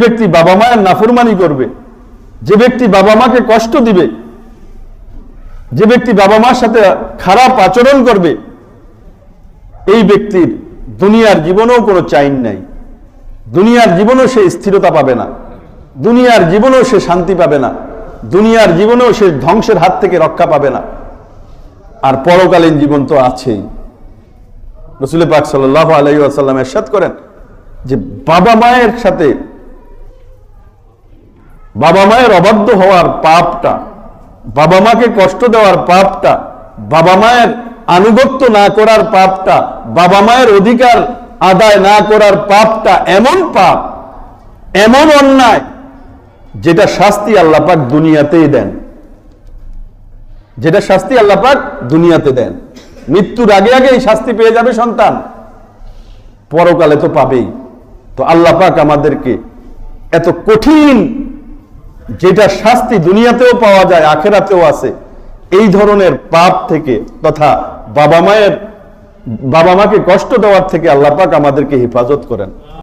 ব্যক্তি বাবা মায়ের নাফরমানি করবে, যে ব্যক্তি বাবা মাকে কষ্ট দিবে, যে ব্যক্তি বাবা মার সাথে খারাপ আচরণ করবে, এই ব্যক্তির দুনিয়ার জীবনেও কোনো চাইন নাই, দুনিয়ার জীবনেও সে স্থিরতা পাবে না, দুনিয়ার জীবনেও সে শান্তি পাবে না, দুনিয়ার জীবনেও সে ধ্বংসের হাত থেকে রক্ষা পাবে না। আর পরকালীন জীবন তো আছেই। রাসূল পাক সাল্লাল্লাহু আলাইহি ওয়াসাল্লাম ইরশাদ করেন যে বাবা মায়ের সাথে বাবা মায়ের অবাধ্য হওয়ার পাপটা, বাবা মাকে কষ্ট দেওয়ার পাপটা, বাবা মায়ের আনুগত্য না করার পাপটা, বাবা মায়ের অধিকার আদায় না করার পাপটা এমন পাপ, এমন অন্যায়, যেটা শাস্তি আল্লাহ পাক দুনিয়াতেই দেন, যেটা শাস্তি আল্লাহ পাক দুনিয়াতে দেন। মৃত্যুর আগে আগে এই শাস্তি পেয়ে যাবে সন্তান, পরকালে তো পাবেই। তো আল্লাহ পাক আমাদেরকে এত কঠিন, যেটা শাস্তি দুনিয়াতেও পাওয়া যায় আখিরাতেও আছে, এই ধরনের পাপ থেকে তথা বাবা মাকে কষ্ট দেওয়ার থেকে আল্লাহ পাক আমাদেরকে হেফাজত করেন।